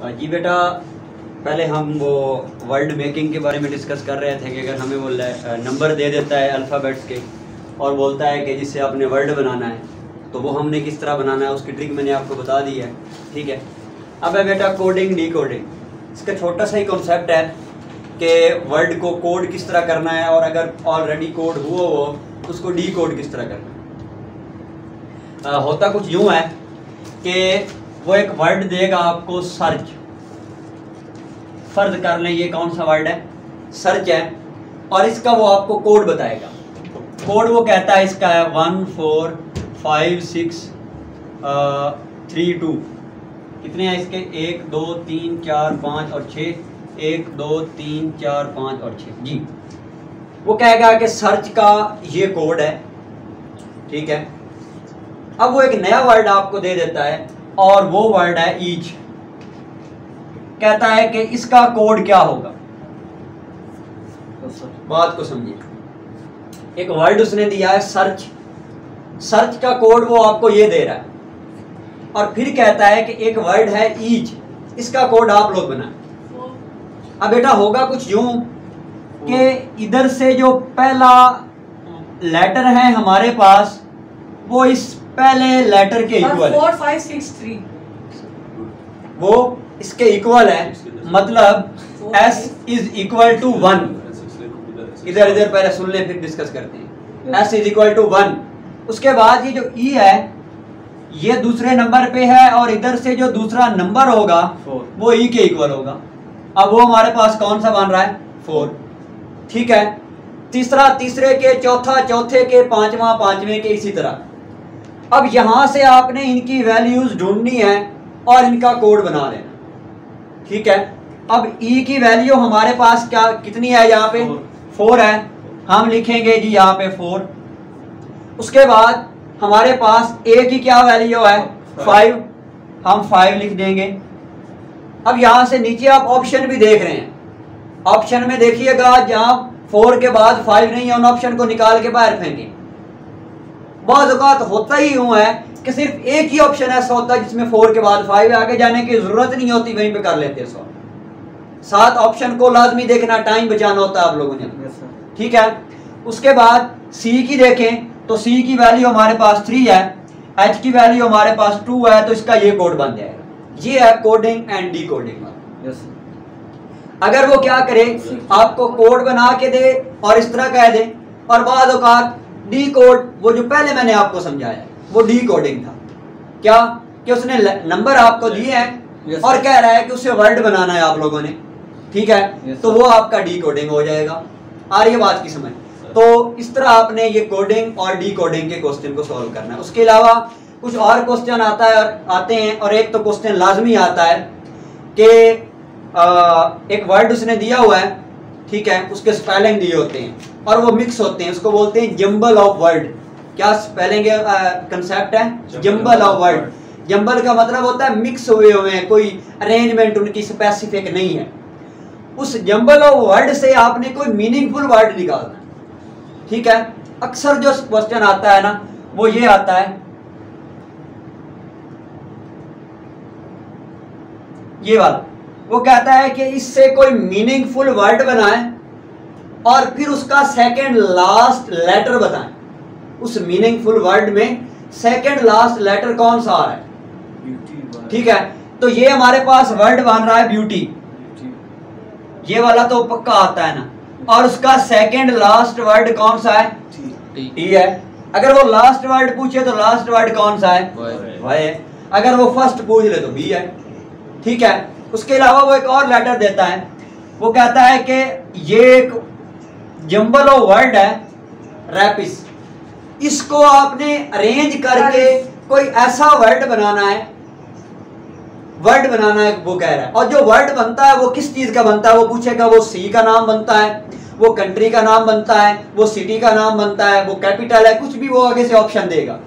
जी बेटा, पहले हम वो वर्ड मेकिंग के बारे में डिस्कस कर रहे थे कि अगर हमें वो नंबर दे देता है अल्फ़ाबेट्स के और बोलता है कि जिससे आपने वर्ड बनाना है तो वो हमने किस तरह बनाना है, उसकी ट्रिक मैंने आपको बता दी है। ठीक है, अब है बेटा कोडिंग डी कोडिंग। इसका छोटा सा ही कॉन्सेप्ट है कि वर्ड को कोड किस तरह करना है और अगर ऑलरेडी कोड हुआ हो उसको डी कोड किस तरह करना है। होता कुछ यूँ है कि वो एक वर्ड देगा आपको, सर्च। फर्ज कर लें ये कौन सा वर्ड है, सर्च है, और इसका वो आपको कोड बताएगा। कोड वो कहता है इसका है 1 4 5 6 3 2। कितने हैं इसके? 1 2 3 4 5 और 6। 1 2 3 4 5 और 6 जी। वो कहेगा कि सर्च का ये कोड है। ठीक है, अब वो एक नया वर्ड आपको दे देता है और वो वर्ड है ईच। कहता है कि इसका कोड क्या होगा। बात को समझिए, एक वर्ड उसने दिया है सर्च, सर्च का कोड वो आपको ये दे रहा है, और फिर कहता है कि एक वर्ड है ईच, इसका कोड आप लोग बनाएं। अब बेटा होगा कुछ यूं कि इधर से जो पहला लेटर है हमारे पास वो इस पहले लेटर के इक्वल है। 4 5 6 3 वो इसके इक्वल है, मतलब s इज इक्वल टू 1। इधर इधर पहले सुन ले फिर डिस्कस करते हैं। s is equal to 1। उसके बाद ये जो e है ये दूसरे नंबर पे है और इधर से जो दूसरा नंबर होगा वो e के इक्वल होगा। अब वो हमारे पास कौन सा बन रहा है? 4। ठीक है, तीसरा तीसरे के, चौथा चौथे के, पांचवा पांचवें के, इसी तरह। अब यहां से आपने इनकी वैल्यूज ढूंढनी है और इनका कोड बना लेना। ठीक है, अब e की वैल्यू हमारे पास क्या कितनी है? यहाँ पे 4 है, हम लिखेंगे जी यहाँ पे 4। उसके बाद हमारे पास a की क्या वैल्यू है? 5, हम 5 लिख देंगे। अब यहाँ से नीचे आप ऑप्शन भी देख रहे हैं, ऑप्शन में देखिएगा जहाँ 4 के बाद 5 नहीं है उन ऑप्शन को निकाल के बाहर फेंकें। बहुत औकात होता ही यूं है कि सिर्फ एक ही ऑप्शन ऐसा होता है जिसमें 4 के बाद 5 आगे जाने की जरूरत नहीं होती, वहीं पे कर लेते हैं सॉल्व। 7 ऑप्शन को लाजमी देखना, टाइम बचाना होता है आप लोगों ने। ठीक है, उसके बाद सी की देखें तो सी की वैल्यू हमारे पास 3 है, एच की वैल्यू हमारे पास 2 है, तो इसका ये कोड बन जाएगा। ये है कोडिंग एंड डी कोडिंग। अगर वो क्या करे, आपको कोड बना के दे और इस तरह कह दे, और बाद औकात डी कोड, वो जो पहले मैंने आपको समझाया वो डी कोडिंग था। क्या कि उसने नंबर आपको दिए हैं और कह रहा है कि उससे वर्ड बनाना है आप लोगों ने। ठीक है, तो वो आपका डी कोडिंग हो जाएगा। आ रही है बात की समझ? तो इस तरह आपने ये कोडिंग और डी कोडिंग के क्वेश्चन को सॉल्व करना है। उसके अलावा कुछ और क्वेश्चन आते हैं, और एक तो क्वेश्चन लाजमी आता है कि एक वर्ड उसने दिया हुआ है, ठीक है, उसके स्पेलिंग दिए होते हैं और वो मिक्स होते हैं, उसको बोलते हैं जंबल ऑफ वर्ड। क्या स्पेलिंग कंसेप्ट है? Jumble of word. जंबल का मतलब होता है मिक्स हुए हुए हैं, कोई अरेंजमेंट उनकी स्पेसिफिक नहीं है। उस जंबल ऑफ वर्ड से आपने कोई मीनिंगफुल वर्ड निकालना। ठीक है, अक्सर जो क्वेश्चन आता है ना वो ये आता है, ये वाला। वो कहता है कि इससे कोई मीनिंगफुल वर्ड बनाएं और फिर उसका सेकंड लास्ट लेटर बताएं। उस मीनिंगफुल वर्ड में सेकंड लास्ट लेटर कौन सा आ रहा है? ठीक है, तो ये हमारे पास वर्ड बन रहा है ब्यूटी, ये वाला तो पक्का आता है ना, और उसका सेकंड लास्ट वर्ड कौन सा है? टी है। अगर वो लास्ट वर्ड पूछे तो लास्ट वर्ड कौन सा है? वाई है। अगर वो फर्स्ट पूछ ले तो बी है। ठीक है, उसके अलावा वो एक और लेटर देता है, वो कहता है कि ये एक जंबल ऑफ वर्ड है रैपिस, इसको आपने अरेंज करके कोई ऐसा वर्ड बनाना है, वर्ड बनाना है वो कह रहा है। और जो वर्ड बनता है वो किस चीज का बनता है? वो पूछेगा वो सी का नाम बनता है, वो कंट्री का नाम बनता है, वो सिटी का नाम बनता है, वो कैपिटल है, कुछ भी वो आगे से ऑप्शन देगा।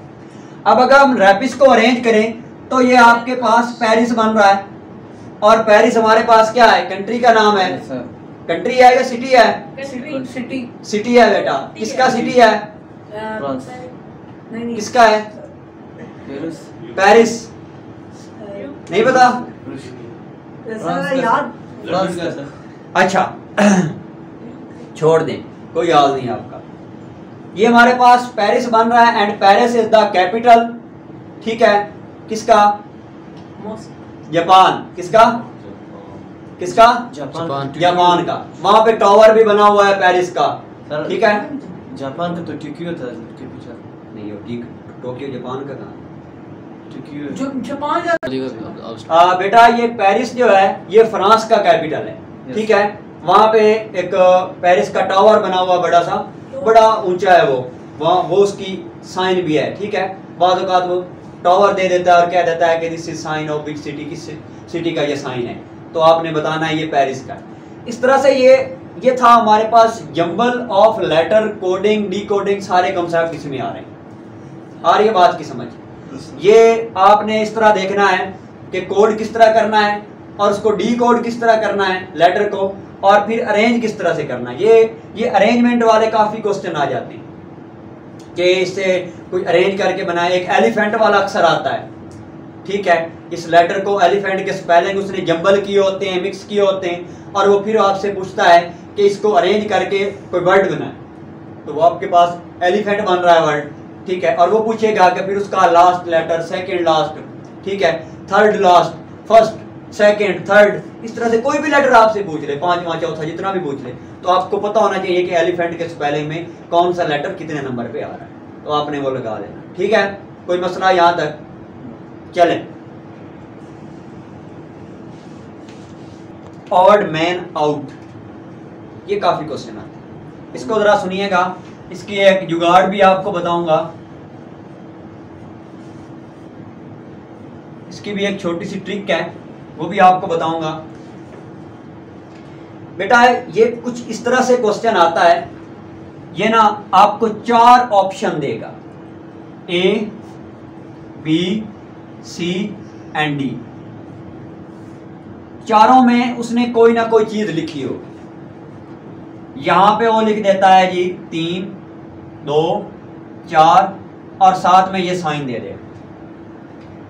अब अगर हम रैपिस को अरेंज करें तो ये आपके पास पेरिस बन रहा है, और पेरिस हमारे पास क्या है? कंट्री का नाम है। कंट्री है या सिटी है? सिटी। सिटी है बेटा। किसका सिटी है? किसका है? पेरिस। नहीं पता? याद अच्छा छोड़ दें, कोई याद नहीं आपका। ये हमारे पास पेरिस बन रहा है and Paris is the capital, ठीक है, किसका? जापान। किसका? किसका? जापान का। वहां पे टावर भी बना हुआ है पेरिस का, ठीक है। जापान का तो टोक्यो था कैपिटल। नहीं हो ठीक, टोक्यो जापान का कहाँ? जापान बेटा ये पेरिस जो है ये फ्रांस का कैपिटल है, ठीक है। वहां पे एक पेरिस का टावर बना हुआ बड़ा सा, बड़ा ऊंचा है वो, वहाँ वो उसकी साइन भी है, ठीक है। बाद औकात वो टावर दे देता है और कह देता है कि this is sine of big city, किस सिटी का ये साइन है, तो आपने बताना है ये पेरिस का। इस तरह से ये था हमारे पास jumble of letter, coding, decoding, सारे कॉन्सेप्ट इसमें आ रहे हैं। आ रही है बात की समझ? ये आपने इस तरह देखना है कि कोड किस तरह करना है और उसको डिकोड किस तरह करना है लेटर को, और फिर अरेंज किस तरह से करना है। ये अरेंजमेंट वाले काफ़ी क्वेश्चन आ जाते हैं कि इससे कोई अरेंज करके बनाए। एक एलिफेंट वाला अक्सर आता है, ठीक है। इस लेटर को एलिफेंट के स्पेलिंग उसने जंबल किए होते हैं, मिक्स किए होते हैं, और वो फिर आपसे पूछता है कि इसको अरेंज करके कोई वर्ड बनाए, तो वो आपके पास एलिफेंट बन रहा है वर्ड, ठीक है। और वो पूछेगा कि फिर उसका लास्ट लेटर, सेकंड लास्ट, ठीक है, third last, first, second, third, इस तरह से कोई भी लेटर आपसे पूछ ले, पांचवा, चौथा, जितना भी पूछ ले, तो आपको पता होना चाहिए कि एलिफेंट के स्पेलिंग में कौन सा लेटर कितने नंबर पे आ रहा है, तो आपने वो लगा देना, ठीक है। कोई मसला यहाँ तक? चलें, ऑड मैन आउट, ये काफी क्वेश्चन आते हैं, इसको जरा सुनिएगा। इसकी एक जुगाड़ भी आपको बताऊंगा, इसकी भी एक छोटी सी ट्रिक है, वो भी आपको बताऊंगा। बेटा ये कुछ इस तरह से क्वेश्चन आता है, ये ना आपको 4 ऑप्शन देगा, ए, बी, सी एंड डी। चारों में उसने कोई ना कोई चीज लिखी होगी। यहां पे वो लिख देता है जी 3, 2, 4 और साथ में ये साइन दे देगा।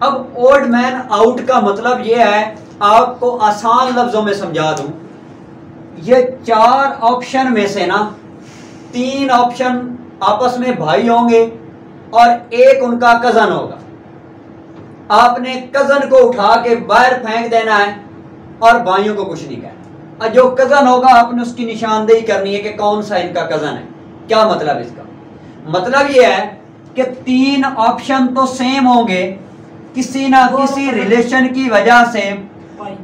अब ओल्ड मैन आउट का मतलब ये है, आपको आसान लफ्जों में समझा दूं, ये 4 ऑप्शन में से ना 3 ऑप्शन आपस में भाई होंगे और एक उनका कजन होगा। आपने कजन को उठा के बाहर फेंक देना है और भाइयों को कुछ नहीं कहना। और जो कजन होगा आपने उसकी निशानदेही करनी है कि कौन सा इनका कजन है। क्या मतलब इसका? मतलब ये है कि 3 ऑप्शन तो सेम होंगे, किसी ना किसी रिलेशन की वजह से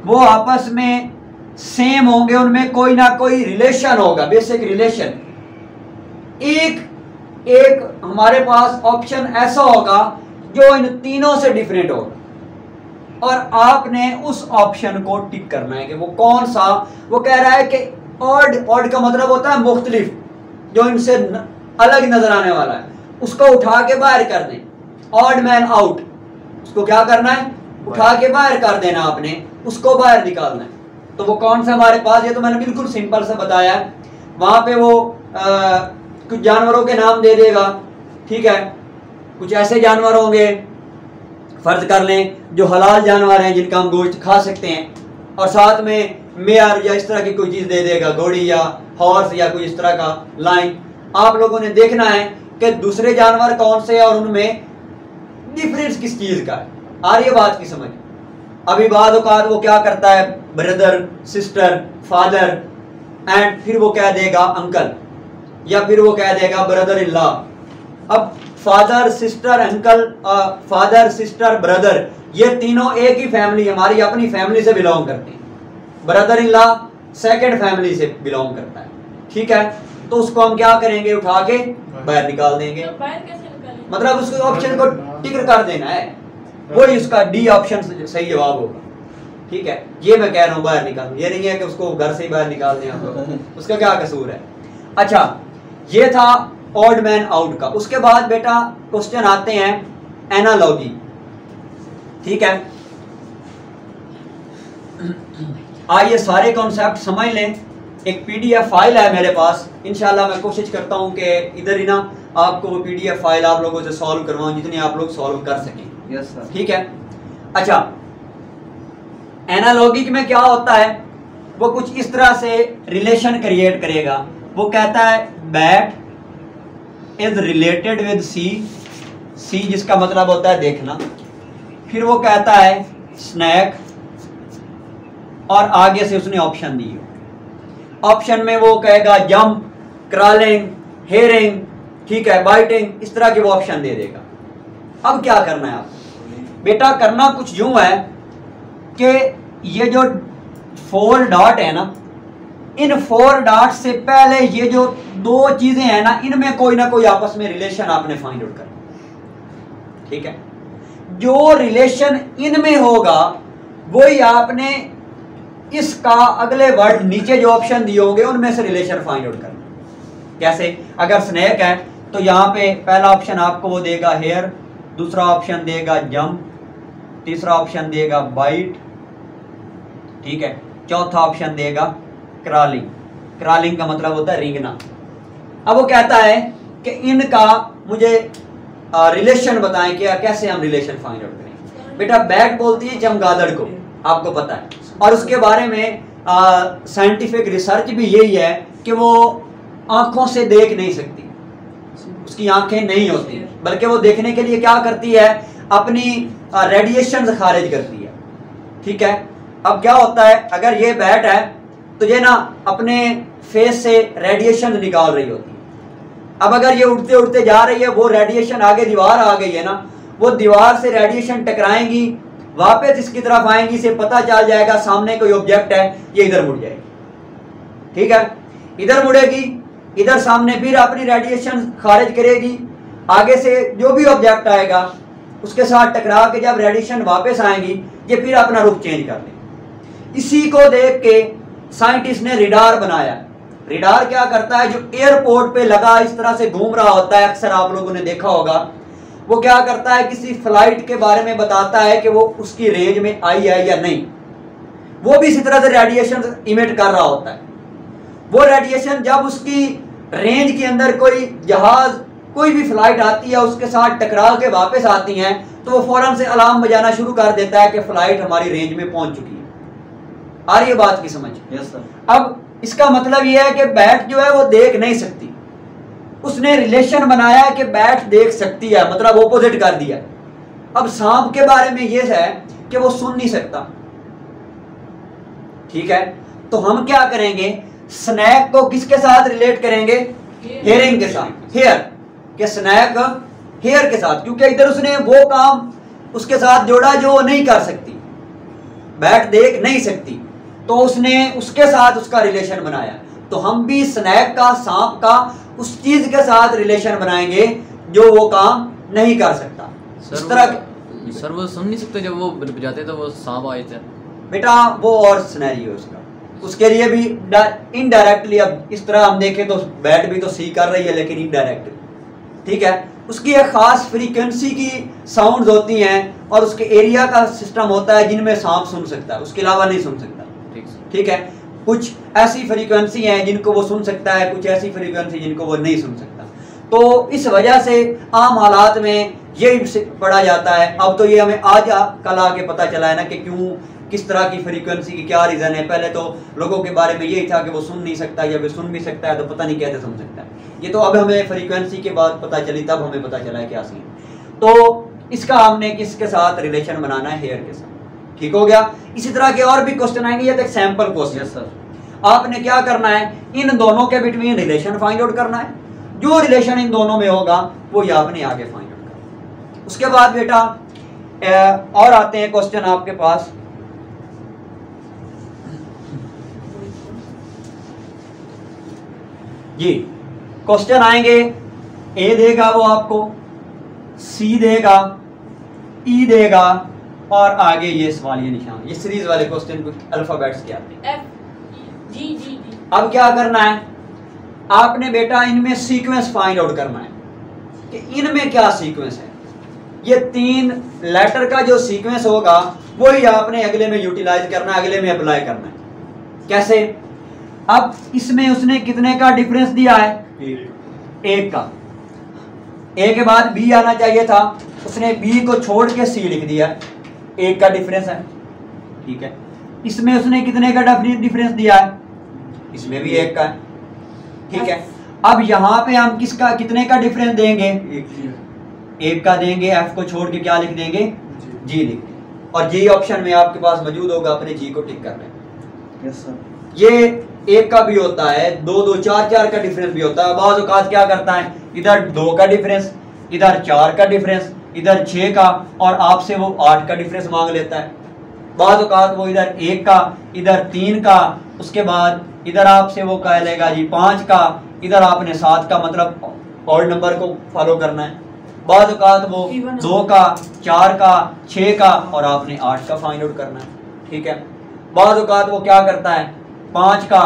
वो आपस में सेम होंगे, उनमें कोई ना कोई रिलेशन होगा, बेसिक रिलेशन। एक हमारे पास ऑप्शन ऐसा होगा जो इन तीनों से डिफरेंट होगा, और आपने उस ऑप्शन को टिक करना है कि वो कौन सा। वो कह रहा है कि ऑड का मतलब होता है मुख्तलिफ, जो इनसे अलग नजर आने वाला है, उसको उठा के बाहर कर दें। ऑड मैन आउट, उसको क्या करना है? उठा के बाहर कर देना, आपने उसको बाहर निकालना है। तो वो कौन सा हमारे पास, ये तो मैंने बिल्कुल सिंपल सा बताया है। वहां पे वो कुछ जानवरों के नाम दे देगा, ठीक है। कुछ ऐसे जानवर होंगे, फर्ज कर लें जो हलाल जानवर हैं जिनका हम गोश्त खा सकते हैं, और साथ में मेयर या इस तरह की कोई चीज दे देगा, घोड़ी या हॉर्स या कोई इस तरह का लाइन। आप लोगों ने देखना है कि दूसरे जानवर कौन से और उनमें डिफरेंस किस चीज का है। आ रही है बात की समझ? अभी बाद औकात वो क्या करता है, ब्रदर, सिस्टर, फादर, एंड फिर वो कह देगा अंकल, या फिर वो कह देगा ब्रदर इन लॉ। अब father, sister, uncle, father, sister, brother, ये तीनों एक ही फैमिली, हमारी अपनी फैमिली से बिलोंग करते हैं। Brother in law second family से बिलोंग करता है, ठीक है। तो उसको हम क्या करेंगे, उठा के बाहर निकाल देंगे। मतलब उसको ऑप्शन को टिक कर देना है, वही उसका डी ऑप्शन सही जवाब होगा, ठीक है। ये मैं कह रहा हूँ बाहर निकाल, ये नहीं है कि उसको घर से ही बाहर निकाल दें आप लोग, उसका क्या कसूर है। अच्छा, ये था ऑड मैन आउट का। उसके बाद बेटा क्वेश्चन आते हैं एनालॉजी, ठीक है। आइए सारे कॉन्सेप्ट समझ लें। एक पीडीएफ फाइल है मेरे पास, इंशाल्लाह मैं कोशिश करता हूं कि इधर ही ना आपको वो पीडीएफ फाइल आप लोगों से सॉल्व करवाऊं, जितनी आप लोग सॉल्व कर सकें। यस सर, ठीक है। अच्छा, एनालॉगिक में क्या होता है, वो कुछ इस तरह से रिलेशन क्रिएट करेगा। वो कहता है bat is related with C, C जिसका मतलब होता है देखना। फिर वो कहता है स्नैक, और आगे से उसने ऑप्शन दी। ऑप्शन में वो कहेगा जंप, क्रॉलिंग, हेयरिंग, ठीक है, बाइटिंग, इस तरह के वो ऑप्शन दे देगा। अब क्या करना है आपको बेटा, करना कुछ यूं है कि ये जो 4 डॉट है ना, इन 4 डॉट से पहले ये जो 2 चीजें हैं ना, इनमें कोई ना कोई आपस में रिलेशन आपने फाइंड आउट करना। ठीक है, जो रिलेशन इनमें होगा वही आपने इसका अगले वर्ड नीचे जो ऑप्शन दिए होंगे उनमें से रिलेशन फाइंड आउट करना। कैसे, अगर स्नैक है तो यहाँ पे पहला ऑप्शन आपको वो देगा हेयर, दूसरा ऑप्शन देगा जंप, तीसरा ऑप्शन देगा बाइट, ठीक है, चौथा ऑप्शन देगा क्रॉलिंग। क्रॉलिंग का मतलब होता है रेंगना। अब वो कहता है कि इनका मुझे रिलेशन बताएं कि कैसे हम रिलेशन फाइंड आउट करें। बेटा बैट बोलती है चमगादड़ को, आपको पता है, और उसके बारे में साइंटिफिक रिसर्च भी यही है कि वो आंखों से देख नहीं सकती, उसकी आंखें नहीं होती, बल्कि वो देखने के लिए क्या करती है, अपनी रेडिएशन खारिज करती है। ठीक है, अब क्या होता है, अगर ये बैट है तो ये ना अपने फेस से रेडिएशन निकाल रही होती है। अब अगर ये उड़ते उड़ते जा रही है, वो रेडिएशन आगे दीवार आ गई है ना, वो दीवार से रेडिएशन टकराएंगी, वापस इसकी तरफ आएंगी, इसे पता चल जाएगा सामने कोई ऑब्जेक्ट है, ये इधर मुड़ जाएगी। ठीक है, इधर मुड़ेगी, इधर सामने फिर अपनी रेडिएशन खारिज करेगी, आगे से जो भी ऑब्जेक्ट आएगा उसके साथ टकरा के जब रेडिएशन वापस आएंगी, ये फिर अपना रुख चेंज कर लेंगे। इसी को देख के साइंटिस्ट ने रिडार बनाया। रिडार क्या करता है, जो एयरपोर्ट पे लगा इस तरह से घूम रहा होता है, अक्सर आप लोगों ने देखा होगा, वो क्या करता है, किसी फ्लाइट के बारे में बताता है कि वो उसकी रेंज में आई है या नहीं। वो भी इसी तरह से रेडिएशन इमिट कर रहा होता है। वो रेडिएशन जब उसकी रेंज के अंदर कोई जहाज, कोई भी फ्लाइट आती है, उसके साथ टकरा के वापस आती हैं, तो वो फौरन से अलार्म बजाना शुरू कर देता है कि फ्लाइट हमारी रेंज में पहुंच चुकी है। आ रही है बात की समझ? Yes sir. अब इसका मतलब यह है कि बैट जो है वो देख नहीं सकती, उसने रिलेशन बनाया कि बैट देख सकती है, मतलब ऑपोजिट कर दिया। अब सांप के बारे में यह है कि वो सुन नहीं सकता। ठीक है, तो हम क्या करेंगे, स्नैक को किसके साथ रिलेट करेंगे, हेयरिंग के साथ। हेयर के स्नैक हेयर के साथ, क्योंकि इधर उसने वो काम उसके साथ जोड़ा जो वो नहीं कर सकती, बैट देख नहीं सकती, तो उसने उसके साथ उसका रिलेशन बनाया। तो हम भी स्नैक का, सांप का उस चीज के साथ रिलेशन बनाएंगे जो वो काम नहीं कर सकता। इस तरह सर वो सुन नहीं सकते, जब वो बजाते तो वो सांप आए थे बेटा, वो और सिनेरियो उसका, उसके लिए भी इनडायरेक्टली। अब इस तरह हम देखें तो बैट भी तो सी कर रही है, लेकिन इनडायरेक्टली। ठीक है, उसकी एक खास फ्रीक्वेंसी की साउंड्स होती हैं और उसके एरिया का सिस्टम होता है जिनमें सांप सुन सकता है, उसके अलावा नहीं सुन सकता। ठीक है, कुछ ऐसी फ्रीक्वेंसी हैं जिनको वो सुन सकता है, कुछ ऐसी फ्रीक्वेंसी जिनको वो नहीं सुन सकता। तो इस वजह से आम हालात में यही पढ़ा जाता है। अब तो ये हमें आज कल आके पता चला है ना कि क्यों, किस तरह की फ्रीक्वेंसी की क्या रीज़न है। पहले तो लोगों के बारे में यही था कि वो सुन नहीं सकता, या फिर सुन भी सकता है तो पता नहीं कैसे सुन सकता है। ये तो अब हमें फ्रीक्वेंसी के बाद पता चली, तब हमें पता चला है क्या सीन। तो इसका हमने किसके साथ रिलेशन बनाना है, हेयर के साथ। ठीक हो गया। इसी तरह के और भी क्वेश्चन आएंगे, ये तो एक सैंपल क्वेश्चन। सर, आपने क्या करना है, इन दोनों के बिटवीन रिलेशन फाइंड आउट करना है। जो रिलेशन इन दोनों में होगा वो ये आपने आगे फाइंड आउट करना। उसके बाद बेटा और आते हैं क्वेश्चन आपके पास। जी क्वेश्चन आएंगे, ए देगा वो आपको, सी देगा, ई देगा, और आगे ये सवालिया निशान। ये सीरीज वाले क्वेश्चन कुछ अल्फाबेट्स के आते हैं। जी। अब क्या करना है आपने बेटा, इनमें सीक्वेंस फाइंड आउट करना है कि इनमें क्या सीक्वेंस है। ये 3 लेटर का जो सीक्वेंस होगा वही आपने अगले में यूटिलाइज करना है, अगले में अप्लाई करना है। कैसे, अब इसमें उसने कितने का डिफरेंस दिया है, 1 का। ए के बाद बी आना चाहिए था, उसने बी को छोड़ के सी लिख दिया, 1 का डिफरेंस है। ठीक है, इसमें उसने कितने का डिफरेंस दिया है, इसमें भी 1 का है, ठीक है। अब यहाँ पे हम किसका कितने का डिफरेंस देंगे, 1 का देंगे, f को छोड़ के क्या लिख देंगे, g लिख देंगे, और जी ऑप्शन में आपके पास मौजूद होगा, अपने जी को टिक कर लें। Yes sir. ये 1 का भी होता है, 2 2 4 4 का डिफरेंस भी होता है। बाज़ औक़ात क्या करता है, इधर 2 का डिफरेंस, इधर 4 का डिफरेंस, इधर 6 का, और आपसे वो 8 का डिफरेंस मांग लेता है। बाज़ औक़ात वो इधर 1 का, इधर 3 का, उसके बाद इधर आपसे वो कह लेगा जी 5 का, इधर आपने 7 का, मतलब ऑड नंबर को फॉलो करना है। बाज़ औक़ात वो 2 का, 4 का, 6 का, और आपने 8 का फाइंड आउट करना है, ठीक है। बाज़ औक़ात वो क्या करता है, 5 का,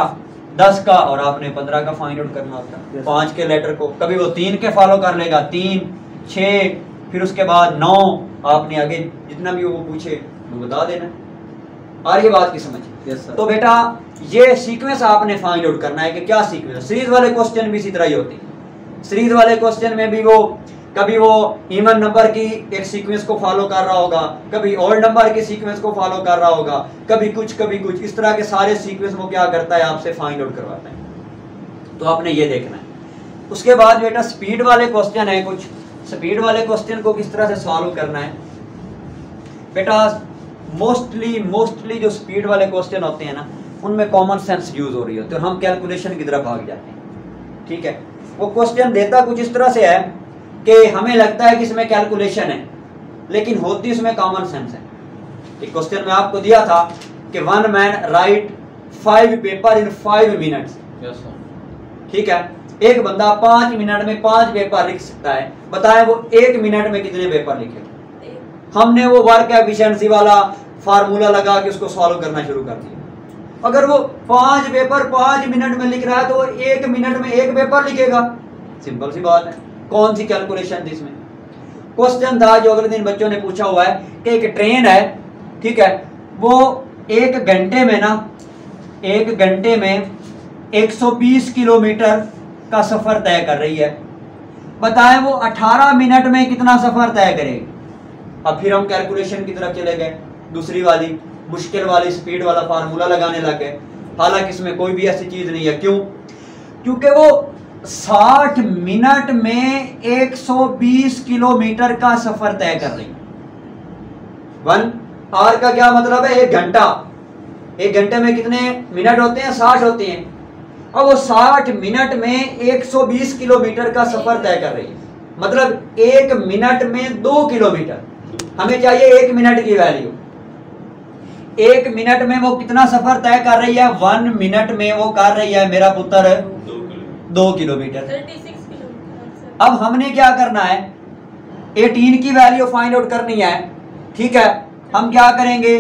10 का, और आपने 15 का फाइंड आउट करना होता है। 5 के लेटर को कभी वो 3 के फॉलो कर लेगा, 3, 6, फिर उसके बाद 9, आपने आगे जितना भी वो पूछे वो बता देना। आ रही है बात की समझ? Yes sir. तो बेटा ये सीक्वेंस आपने फाइंड आउट करना है कि क्या सीक्वेंस है। सीरीज वाले क्वेश्चन भी इसी तरह ही होती है। सीरीज वाले क्वेश्चन में भी वो कभी वो इवन नंबर की एक सीक्वेंस को फॉलो कर रहा होगा, कभी ऑड नंबर के सीक्वेंस को फॉलो कर रहा होगा, कभी कुछ, इस तरह के सारे सीक्वेंस वो क्या करता है, आपसे फाइंड आउट करवाता है। तो आपने ये देखना है। उसके बाद बेटा स्पीड वाले क्वेश्चन है कुछ। स्पीड वाले क्वेश्चन को किस तरह से सॉल्व करना है बेटा, मोस्टली जो स्पीड वाले क्वेश्चन होते हैं ना, उनमें कॉमन सेंस यूज हो रही होती है, तो हम कैलकुलेशन की तरफ भाग जाते हैं, ठीक है। वो क्वेश्चन देता कुछ इस तरह से है कि हमें लगता है कि इसमें कैलकुलेशन है, लेकिन होती इसमें कॉमन सेंस है। एक क्वेश्चन में आपको दिया था कि 1 man right 5 paper in 5 minutes, ठीक है। एक बंदा 5 मिनट में 5 पेपर लिख सकता है, बताएं वो 1 मिनट में कितने पेपर लिखे। हमने वो वर्क एफिशिएंसी वाला फार्मूला लगा के उसको सॉल्व करना शुरू कर दिया। अगर वो 5 पेपर 5 मिनट में लिख रहा है तो वो 1 मिनट में 1 पेपर लिखेगा, सिंपल सी बात है। कौन सी कैलकुलेशन थी इसमें? क्वेश्चन था जो अगले दिन बच्चों ने पूछा हुआ है कि एक ट्रेन है, ठीक है, वो 1 घंटे में ना 1 घंटे में 120 किलोमीटर का सफर तय कर रही है, बताएं वो 18 मिनट में कितना सफर तय करेगी। अब फिर हम कैलकुलेशन की तरफ चले गए, दूसरी वाली मुश्किल वाली स्पीड वाला फार्मूला लगाने लगे। हालांकि इसमें कोई भी ऐसी चीज नहीं है। क्यों? क्योंकि वो 60 मिनट में 120 किलोमीटर का सफर तय कर रही है। 1 आवर का क्या मतलब है? 1 घंटा। 1 घंटे में कितने मिनट होते हैं? 60 होते हैं। अब वो 60 मिनट में 120 किलोमीटर का सफर तय कर रही है, मतलब 1 मिनट में 2 किलोमीटर। हमें चाहिए 1 मिनट की वैल्यू। 1 मिनट में वो कितना सफर तय कर रही है? 1 मिनट में वो कर रही है मेरा पुत्र 2 किलोमीटर। 36 किलोमीटर। अब हमने क्या करना है? 18 की वैल्यू फाइंड आउट करनी है, ठीक है। हम क्या करेंगे?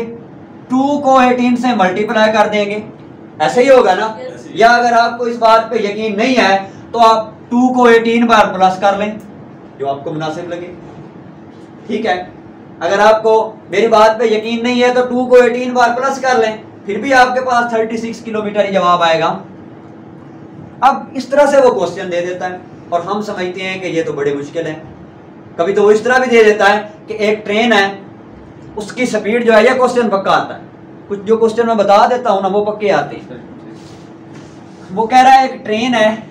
2 को 18 से मल्टीप्लाई कर देंगे, ऐसे ही होगा ना। या अगर आपको इस बात पे यकीन नहीं है तो आप 2 को 18 बार प्लस कर लें, जो आपको मुनासिब लगे, ठीक है। अगर आपको मेरी बात पे यकीन नहीं है तो 2 को 18 बार प्लस कर लें, फिर भी आपके पास 36 किलोमीटर ही जवाब आएगा। अब इस तरह से वो क्वेश्चन दे देता है और हम समझते हैं कि ये तो बड़े मुश्किल है। कभी तो वो इस तरह भी दे देता है कि एक ट्रेन है, उसकी स्पीड जो है, ये क्वेश्चन पक्का आता है। कुछ जो क्वेश्चन मैं बता देता हूं ना वो पक्के आते हैं। वो कह रहा है एक ट्रेन है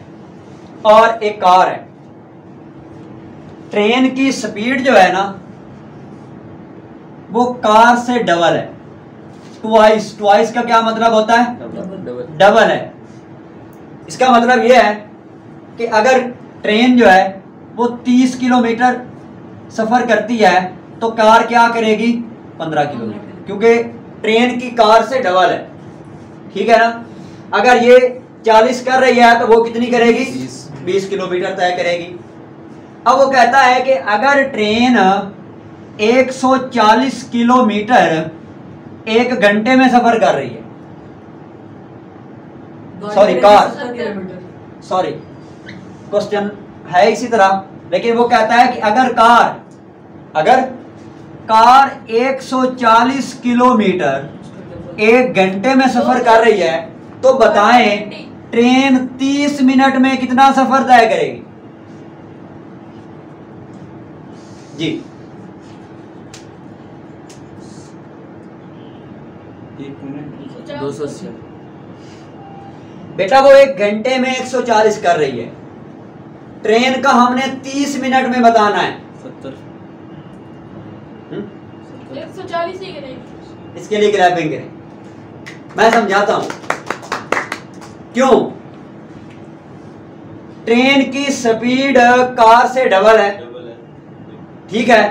और एक कार है। ट्रेन की स्पीड जो है ना वो कार से डबल है, ट्वाइस का क्या मतलब होता है? डबल है। इसका मतलब यह है कि अगर ट्रेन जो है वो 30 किलोमीटर सफर करती है तो कार क्या करेगी? 15 किलोमीटर, क्योंकि ट्रेन की कार से डबल है, ठीक है ना। अगर ये 40 कर रही है तो वो कितनी करेगी? 20 किलोमीटर तय करेगी। अब वो कहता है कि अगर ट्रेन 140 किलोमीटर 1 घंटे में सफर कर रही है, सॉरी कार, सॉरी क्वेश्चन है इसी तरह, लेकिन वो कहता है कि अगर कार 140 किलोमीटर 1 घंटे में सफर कर रही है तो बताएं ट्रेन 30 मिनट में कितना सफर तय करेगी? जी 1 मिनट 280। बेटा वो 1 घंटे में 140 कर रही है, ट्रेन का हमने 30 मिनट में बताना है। 70 140 ही करेंगे। इसके लिए ग्रैपिंग करें, मैं समझाता हूं क्यों। ट्रेन की स्पीड कार से डबल है, ठीक है।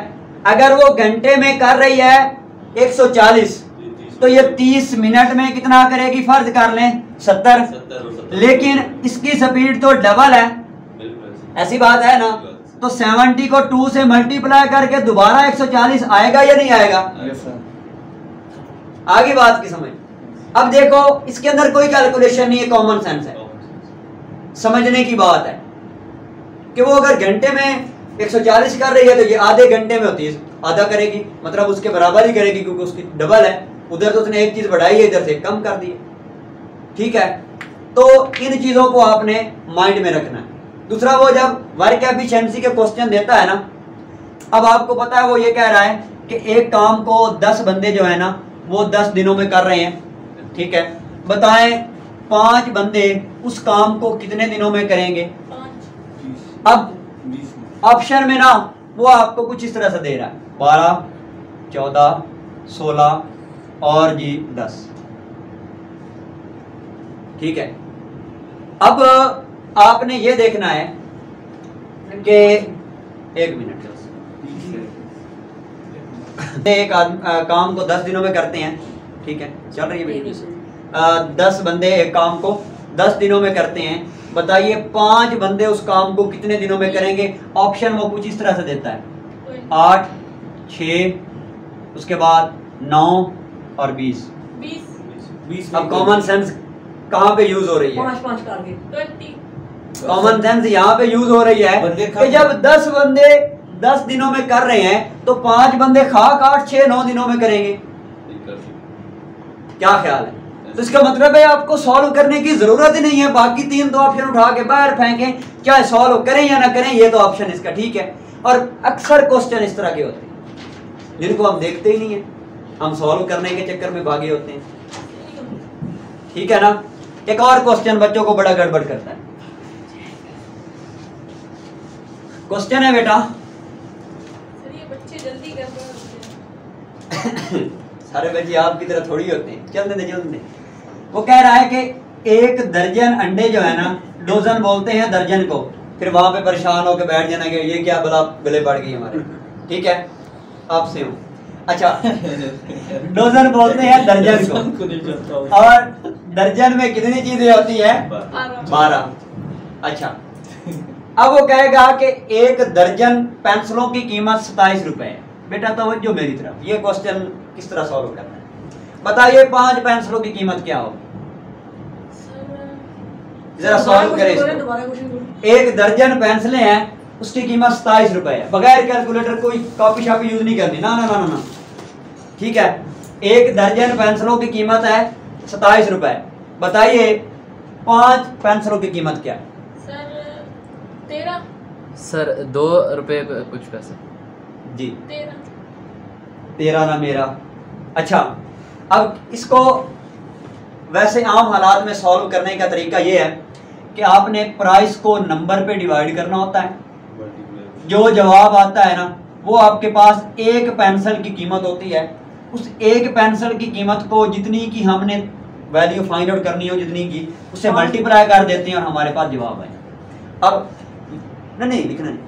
अगर वो घंटे में कर रही है 140 तो ये 30 मिनट में कितना करेगी, फर्ज कर लें 70, लेकिन इसकी स्पीड तो डबल है, ऐसी बात है ना। तो 70 को 2 से मल्टीप्लाई करके दोबारा 140 आएगा या नहीं आएगा? Yes sir. आगे बात की समझ। अब देखो इसके अंदर कोई कैलकुलेशन नहीं है, कॉमन सेंस है, समझने की बात है कि वो अगर घंटे में 140 कर रही है तो ये आधे घंटे में होती है आधा करेगी, मतलब उसके बराबर ही करेगी क्योंकि उसकी डबल है। उधर तो उसने एक चीज बढ़ाई है, इधर से कम कर दी है, ठीक है। तो इन चीजों को आपने माइंड में रखना है। दूसरा, वो जब वर्क एफिशिएंसी के क्वेश्चन देता है ना, अब आपको पता है वो ये कह रहा है कि एक काम को 10 बंदे जो है ना वो 10 दिनों में कर रहे हैं, ठीक है। बताएं 5 बंदे उस काम को कितने दिनों में करेंगे? 5। अब ऑप्शन में ना वो आपको कुछ इस तरह से दे रहा है 12, 14, 16 और जी 10, ठीक है। अब आपने ये देखना है कि 1 मिनट, एक काम को 10 दिनों में करते हैं, ठीक है, चल रही है वीडियो। 10 बंदे एक काम को 10 दिनों में करते हैं। बताइए 5 बंदे उस काम को कितने दिनों में करेंगे? ऑप्शन वो कुछ इस तरह से देता है 8, 6, उसके बाद 9 और 20। 20। अब कॉमन सेंस कहाँ पे यूज हो रही है? 5 टारगेट 20। कॉमन सेंस यहाँ पे यूज हो रही है कि जब 10 बंदे 10 दिनों में कर रहे हैं तो 5 बंदे खाक 8, 6, 9 दिनों में करेंगे। क्या ख्याल है? तो इसका मतलब है आपको सॉल्व करने की जरूरत ही नहीं है, बाकी 3 तो ऑप्शन उठा के बाहर फेंकें, चाहे सॉल्व करें या ना करें, ये तो ऑप्शन इसका ठीक है। और अक्सर क्वेश्चन इस तरह के होते हैं जिनको हम देखते ही नहीं है, हम सॉल्व करने के चक्कर में भागे होते हैं, ठीक है ना। एक और क्वेश्चन बच्चों को बड़ा गड़बड़ करता है। क्वेश्चन है बेटा, सर ये बच्चे जल्दी कर रहे होते हैं। सारे बच्चे आपकी तरह थोड़ी होते हैं, चल दे। वो कह रहा है कि 1 दर्जन अंडे जो है ना, डोजन बोलते हैं दर्जन को, फिर वहां पे परेशान होकर बैठ जाना कि ये क्या बला गले पड़ गई हमारे, ठीक है, आपसे हूँ। अच्छा डोजन बोलते हैं दर्जन को, और दर्जन में कितनी चीजें होती है? 12। अच्छा, अब वो कहेगा कि 1 दर्जन पेंसिलों की कीमत 27 रुपए है। बेटा तवज्जो मेरी तरफ, ये क्वेश्चन किस तरह सॉल्व करना है? बताइए 5 पेंसिलों की कीमत क्या होगी? जरा सॉल्व करें इसको। 1 दर्जन पेंसिलें हैं, उसकी कीमत 27 रुपए है। बगैर कैलकुलेटर कोई कॉपी शॉपी यूज नहीं करनी, ना ना ना ना, ठीक है। 1 दर्जन पेंसिलों की कीमत है 27 रुपए। बताइए 5 पेंसिलों की कीमत क्या है? सर 13। सर 2 रुपए कुछ पैसे जी 13 ना मेरा। अच्छा, अब इसको वैसे आम हालात में सॉल्व करने का तरीका ये है कि आपने प्राइस को नंबर पे डिवाइड करना होता है। जो जवाब आता है ना वो आपके पास 1 पेंसिल की कीमत होती है। उस 1 पेंसिल की कीमत को जितनी की हमने वैल्यू फाइंड आउट करनी हो, जितनी की उससे मल्टीप्लाई कर देते हैं और हमारे पास जवाब है। अब नहीं लिखना नहीं।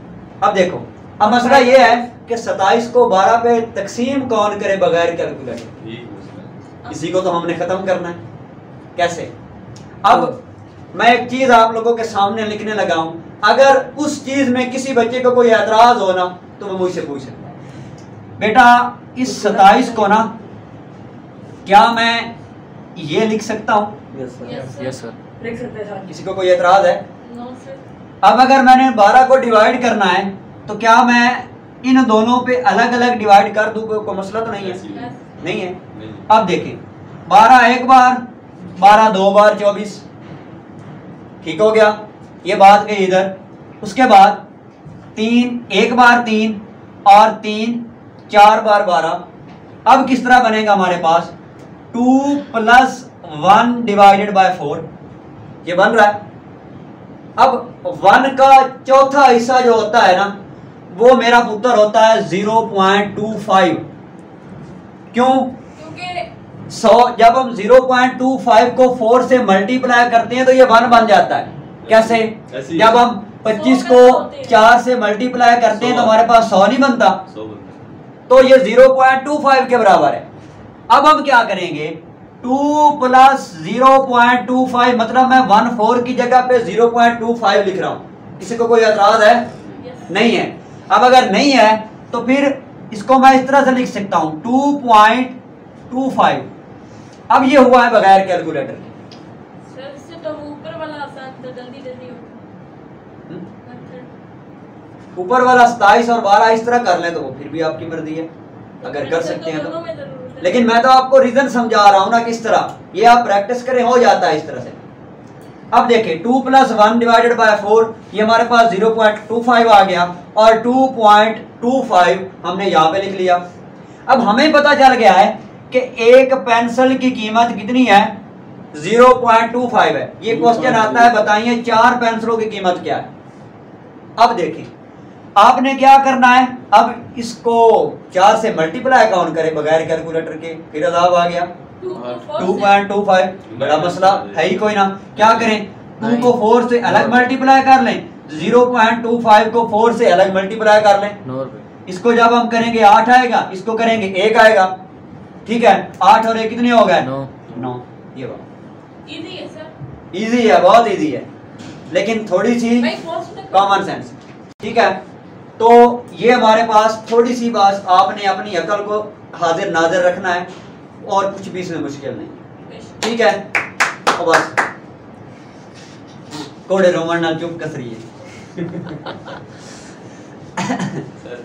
अब देखो, अब मसला ये है कि 27 को 12 पे तकसीम कौन करे बगैर कैलकुलेटर? इसी को तो हमने खत्म करना है। कैसे? अब मैं एक चीज आप लोगों के सामने लिखने लगा हूं, अगर उस चीज में किसी बच्चे को कोई एतराज हो ना तो वो मुझसे पूछ सकता है। बेटा इस 27 को ना क्या मैं ये लिख सकता हूं? Yes sir. Yes sir. लिख सकते हैं सर। किसी को कोई एतराज है? No sir. अब अगर मैंने 12 को डिवाइड करना है तो क्या मैं इन दोनों पे अलग अलग डिवाइड कर दूं? कोई मसला तो नहीं है? नहीं है। अब देखें, 12 एक बार, 12 2 बार 24, ठीक हो गया, ये बात गई इधर। उसके बाद 3 एक बार 3 और 3 4 बार 12। अब किस तरह बनेगा हमारे पास? 2 + 1 डिवाइडेड बाय 4, ये बन रहा है। अब 1 का चौथा हिस्सा जो होता है ना, वो मेरा पुत्र होता है 0.25। क्यों? क्योंकि 100 जब हम 0.25 को 4 से मल्टीप्लाई करते हैं तो ये 1 बन जाता है। कैसे? जब हम 25 को 4 से मल्टीप्लाई करते हैं तो हमारे पास 100 नहीं बनता, तो ये 0.25 के बराबर है। अब हम क्या करेंगे, 2 + 0.25 मतलब मैं 14 की जगह पे 0.25 लिख रहा हूं। किसी को कोई एतराज है? नहीं है। अब अगर नहीं है तो फिर इसको मैं इस तरह से लिख सकता हूं 2.25। अब ये हुआ है बगैर कैलकुलेटर के। सर इससे तो ऊपर वाला आसान, तो जल्दी जल्दी होता। ऊपर वाला 27 और 12 इस तरह कर ले तो वो फिर भी आपकी मर्जी है, अगर कर सकते हैं तो। लेकिन मैं तो आपको रीजन समझा रहा हूं ना किस तरह, ये आप प्रैक्टिस करें हो जाता है इस तरह से। अब देखें 2 + 1 डिवाइडेड बाय 4, ये हमारे पास 0.25 आ गया और 2.25 हमने यहाँ पे लिख लिया। अब हमें पता चल गया है कि एक पेंसिल की कीमत कितनी है, 0.25 है। ये क्वेश्चन आता है बताइए 4 पेंसिलों की कीमत क्या है। अब देखें आपने क्या करना है, अब इसको 4 से मल्टीप्लाई काउंट करें बगैर कैलकुलेटर के, फिर अदाब आ गया 2.25। बड़ा मसला है ही कोई ना। क्या करें, 2 को 4 से अलग मल्टीप्लाई कर लें, 0.25 को 4 से अलग मल्टीप्लाई कर लें। 9 रुपए। इसको जब हम करेंगे 8 आएगा, इसको करेंगे 1 आएगा। ठीक है, 8 और 1 कितने हो गए? 9। ये बात इजी है सर, इजी है, बहुत इजी है, लेकिन थोड़ी सी कॉमन सेंस। ठीक है, तो ये हमारे पास थोड़ी सी बात, आपने अपनी अकल को हाजिर नाजिर रखना है और कुछ भी इसमें मुश्किल नहीं। ठीक है, तो बस कोड़े रोमन नाल चुप कस रही है। सर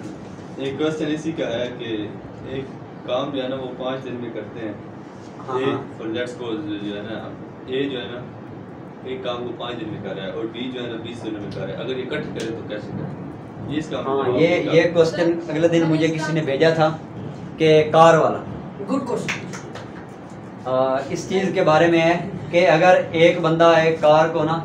एक क्वेश्चन इसी का है कि एक काम जो है ना वो 5 दिन में करते हैं। हाँ, ए फॉर लेट्स सपोज जो है ना, ए जो है ना एक काम को 5 दिन में कर रहा है और बी जो है ना 20 दिनों में कर रहा है, अगर इकट्ठे करे तो कैसे करें? ये इसका हाँ, ये क्वेश्चन अगले दिन मुझे किसी ने भेजा था कि कार वाला। Good question. इस चीज़ के बारे में है कि अगर एक बंदा एक कार को ना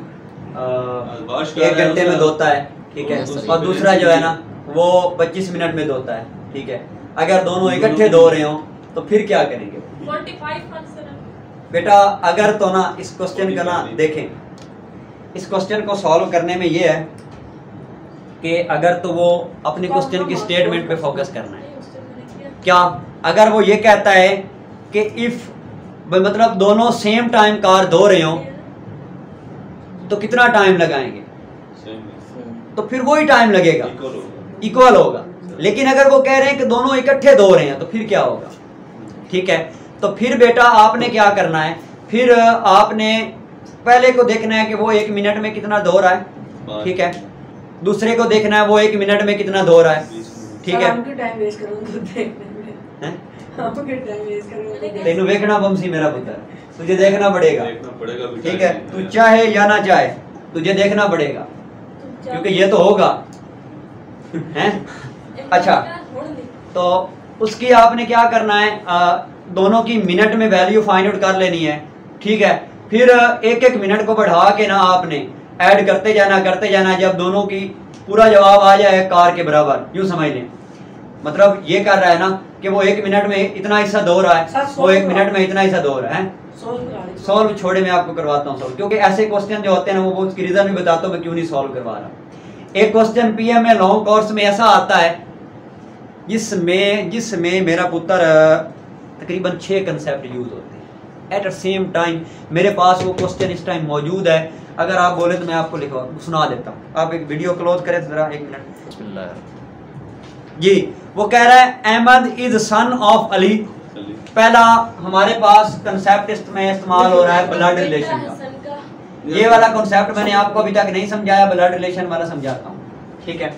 1 घंटे में धोता है, ठीक है, और दूसरा जो है ना वो 25 मिनट में धोता है, ठीक है, अगर दोनों इकट्ठे धो रहे हो तो फिर क्या करेंगे? 45 आंसर है बेटा अगर तो ना इस क्वेश्चन का ना देखें, इस क्वेश्चन को सॉल्व करने में ये है कि अगर तो वो अपने क्वेश्चन की स्टेटमेंट पे फोकस करना है। क्या अगर वो ये कहता है कि इफ मतलब दोनों सेम टाइम कार धो रहे हो तो कितना टाइम लगाएंगे, तो फिर वही टाइम लगेगा, इक्वल होगा। लेकिन अगर वो कह रहे हैं कि दोनों इकट्ठे धो रहे हैं तो फिर क्या होगा? ठीक है, तो फिर बेटा आपने क्या करना है, फिर आपने पहले को देखना है कि वो 1 मिनट में कितना धो रहा है, ठीक है, दूसरे को देखना है वो 1 मिनट में कितना धो रहा है, ठीक है। टाइम वेस्ट करूंगा, तेनू देखना बमसी मेरा पुत्र, तुझे देखना पड़ेगा, ठीक है, तू चाहे या ना चाहे तुझे देखना पड़ेगा क्योंकि ये तो होगा हैं। अच्छा, तो उसकी आपने क्या करना है, दोनों की मिनट में वैल्यू फाइंड आउट कर लेनी है, ठीक है। फिर 1-1 मिनट को बढ़ा के ना आपने ऐड करते जाना, जब दोनों की पूरा जवाब आ जाए कार के बराबर, यूं समझ लें। मतलब ये कर रहा है ना कि वो 1 मिनट में इतना हिस्सा धो रहा है, वो 1 मिनट में इतना हिस्सा धो रहा है। सॉल्व छोड़े मैं आपको करवाता हूँ सॉल्व, क्योंकि ऐसे क्वेश्चन जो होते हैं ना वो उसकी रीजन भी बताता हूँ मैं क्यों नहीं सॉल्व करवा रहा। एक क्वेश्चन पीएमए लॉन्ग कोर्स में ऐसा आता है जिसमें मेरा पुत्र तकरीबन 6 कंसेप्ट यूज होते हैं एट द सेम टाइम। मेरे पास वो क्वेश्चन इस टाइम मौजूद है, अगर आप बोले तो मैं आपको लिखवा सुना देता हूँ। आप एक वीडियो क्लोज करें जरा 1 मिनट जी। वो कह रहा है Ahmed is son of Ali. पहला हमारे पास कंसेप्ट इसमें इस्तेमाल हो रहा है ब्लड रिलेशन का। ये वाला कंसेप्ट मैंने आपको अभी तक नहीं समझाया, ब्लड रिलेशन वाला समझाता हूँ, ठीक है।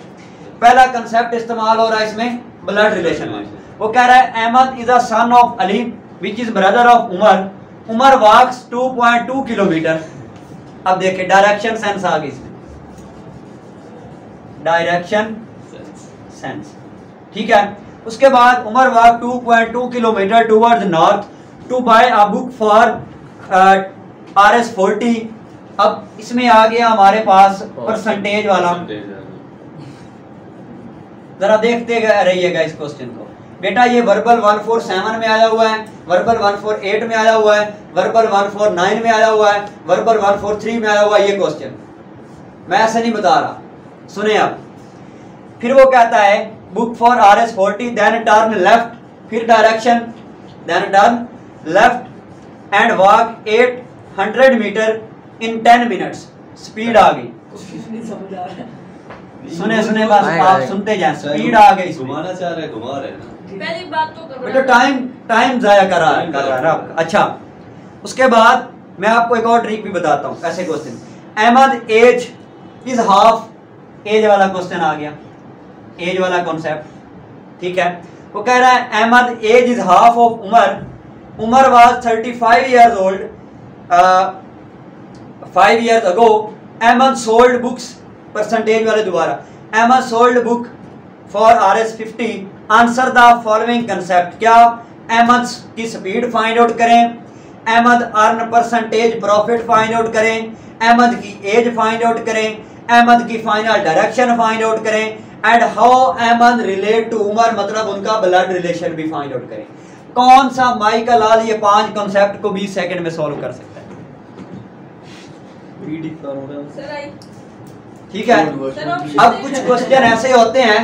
पहला कंसेप्ट इस्तेमाल हो रहा है इसमें ब्लड रिलेशन में। वो कह रहा है Ahmed is a son of Ali which is brother of Umar. Umar walks 2.2 kilometre. अब देखिए डायरेक्शन सेंस आ गई इसमें, डायरेक्शन सेंस, ठीक है। उसके बाद Umar walk 2.2 kilometre towards north to buy a book for RS40। अब इसमें आ गया हमारे पास परसेंटेज वाला, जरा देखते रहिएगा इस क्वेश्चन को। बेटा ये वर्बल 147 में आया हुआ है, वर्बल 148 में आया हुआ है, वर्बल 149 में आया हुआ है, वर्बल 143 में आया हुआ है। ये क्वेश्चन मैं ऐसे नहीं बता रहा, सुने आप। फिर वो कहता है book for RS40 then turn left, फिर direction, then turn left and walk 800 metre in 10 minutes. Speed आ गई, कुछ नहीं समझ आ रहा है। सुने बस आप सुनते जाएं। स्पीड आ गई, घुमाना चाह रहा है, घुमा रहे हैं ना। पहली बात तो कर बेटा टाइम जाया कर रहा है आपका। अच्छा, उसके बाद मैं आपको एक और ट्रिक भी बताता हूँ ऐसे question. Ahmed age is half, age वाला क्वेश्चन आ गया, एज वाला कॉन्सेप्ट, ठीक है। वो कह रहा है Ahmed age is half of Umar, Umar was 35 years old 5 years ago। Ahmed sold books, percentage वाले दोबारा, Ahmed sold book for RS50। Answer the following concept. क्या? अहमद की स्पीड फाइंड आउट करें, Ahmed earn percentage profit find out करें, अहमद की एज फाइंड आउट करें, अहमद की final direction find out करें, and how Ahmed relate to Umar, मतलब उनका ब्लड रिलेशन भी फाइंड आउट करें। कौन सा माइकल लाल ये 5 कॉन्सेप्ट को 20 सेकंड में सॉल्व कर सकता है? सर आई ठीक है। अब कुछ क्वेश्चन ऐसे होते हैं,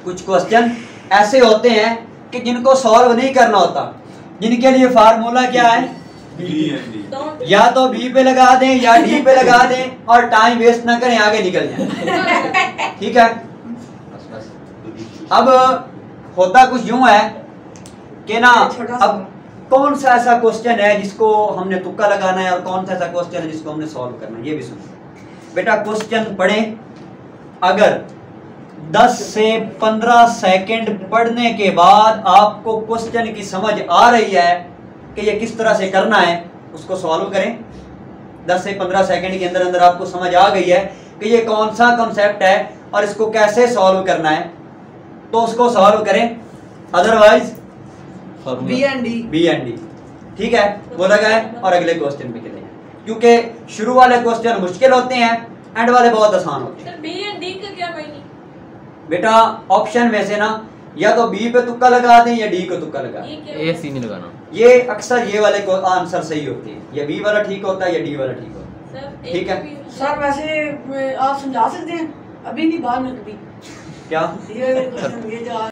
कुछ क्वेश्चन ऐसे होते हैं कि जिनको सॉल्व नहीं करना होता, जिनके लिए फार्मूला क्या है? या तो बी पे लगा दें या डी पे लगा दें और टाइम वेस्ट ना करें, आगे निकल जाए। ठीक है। अब होता कुछ यूं है कि ना, अब कौन सा ऐसा क्वेश्चन है जिसको हमने तुक्का लगाना है और कौन सा ऐसा क्वेश्चन है जिसको हमने सॉल्व करना है, ये भी सुनो। बेटा क्वेश्चन पढ़ें, अगर 10 से 15 सेकंड पढ़ने के बाद आपको क्वेश्चन की समझ आ रही है कि ये किस तरह से करना है, उसको सॉल्व करें। 10 से 15 सेकंड के अंदर अंदर आपको समझ आ गई है कि ये कौन सा कॉन्सेप्ट है और इसको कैसे सॉल्व करना है, तो उसको सॉल्व करें। अदरवाइज बी एंड डी, ठीक है, वो लगाए और अगले क्वेश्चन पे चले जाएं, क्योंकि शुरू वाले क्वेश्चन मुश्किल होते हैं, एंड वाले बहुत आसान होते हैं। सर बी एंड डी का क्या मायने? बेटा ऑप्शन में से ना या तो बी पे तुक्का लगा दें या डी को तुक्का लगा दें। ये क्या ए सी नहीं लगाना। ये अक्सर ये वाले को आंसर सही होते हैं, या बी वाला ठीक होता है या डी वाला ठीक होता है। सर ठीक है। सर वैसे आप समझा सकते हैं, अभी नहीं बाद में कभी क्या ये क्वेश्चन ये जो